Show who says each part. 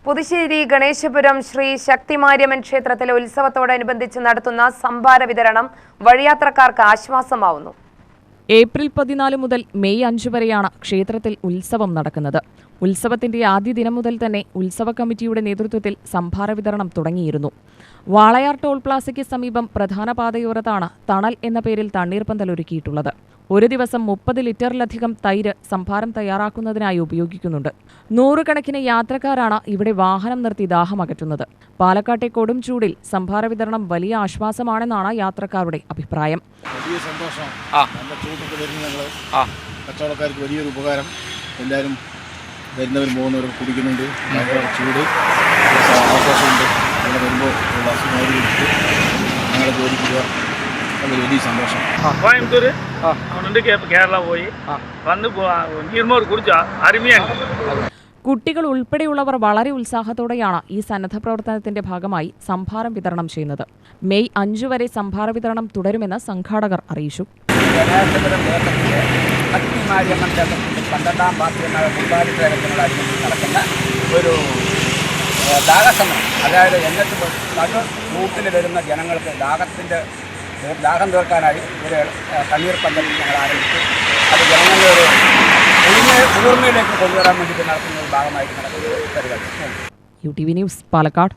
Speaker 1: പുതുശ്ശേരി ഗണേശപുരം ശ്രീ ശക്തിമാര്യമ്മൻ ക്ഷേത്രത്തിലെ ഉത്സവത്തോടനുബന്ധിച്ച് നടത്തുന്ന സംഭാര വിതരണം വഴിയാത്രക്കാർക്ക് ആശ്വാസമാവുന്നു.
Speaker 2: ഏപ്രിൽ 14 മുതൽ മെയ് 5 വരെയാണ് ക്ഷേത്രത്തിൽ ഉത്സവം നടക്കുന്നത്. ഉത്സവത്തിന്റെ ആദ്യ ദിനം മുതൽ തന്നെ ഉത്സവ കമ്മിറ്റിയുടെ നേതൃത്വത്തിൽ സംഭാര വിതരണം തുടങ്ങിയിരുന്നു. വാളയാർ ടോൾ പ്ലാസയ്ക്ക് സമീപം പ്രധാന പാതയോരത്താണ് തണൽ എന്ന പേരിൽ തണ്ണീർപ്പന്തൽ ഒരുക്കിയിട്ടുള്ളത്. ഒരു ദിവസം 30 ലിറ്ററിലധികം തൈര് സംഭാരം തയ്യാറാക്കുന്നതിനായി ഉപയോഗിക്കുന്നുണ്ട്. നൂറുകണക്കിന് യാത്രക്കാരാണ് ഇവിടെ വാഹനം നിർത്തി ദാഹമകറ്റുന്നത്. പാലക്കാട്ടെ കൊടും ചൂടിൽ സംഭാര വിതരണം വലിയ ആശ്വാസമാണെന്നാണ് യാത്രക്കാരുടെ അഭിപ്രായം.
Speaker 3: വലിയ സന്തോഷം. നല്ല ചൂടൊക്കെ വരുന്ന ഞങ്ങൾ കച്ചവടക്കാർക്ക് വലിയൊരു ഉപകാരം. എല്ലാവരും വരുന്നവരും പോകുന്നവരും കുടിക്കുന്നുണ്ട്. ഭയങ്കര ചൂട് ആശ്വാസമുണ്ട്. അവിടെ വരുമ്പോൾ ഞങ്ങളെ ജോലിക്കുക വലിയ സന്തോഷം.
Speaker 4: கோயம்புத்தூர் அவனுண்டு கேரளா போய் வந்து நீர்மோர் குடிச்சா அருமைയാണ്.
Speaker 2: കുട്ടികൾ ഉൾപ്പെടെയുള്ളവർ വളരെ ഉത്സാഹത്തോടെയാണ് ഈ സന്നദ്ധ പ്രവർത്തനത്തിന്റെ ഭാഗമായി സംഭാരം വിതരണം ചെയ്യുന്നത്. മെയ് 5 വരെ സംഭാര വിതരണം തുടരുമെന്ന് സംഘാടകർ അറിയിച്ചു.
Speaker 5: ശക്തിമാര്യമ്മൻ ക്ഷേത്രത്തിന്റെ 12ാം വാർഷികമായ കുർബാനയോടനുബന്ധിച്ച് നടക്കുന്ന ഒരു ദാഹസമരം, അതായത് എന്നിട്ട് റൂട്ടിൽ വരുന്ന ജനങ്ങൾക്ക് ദാഹം തീർക്കാനായി ഒരു തണ്ണീർപ്പന്തൽ ഞങ്ങൾ ആരംഭിച്ചു. അത് ജനങ്ങളുടെ ഒരു കുളിർമയിലേക്ക് കൊണ്ടുവരാൻ വേണ്ടിയിട്ട് നടത്തുന്ന ഒരു ഭാഗമായിട്ട് നടക്കുന്ന പരിപാടി.
Speaker 2: UTV news, Palakkad.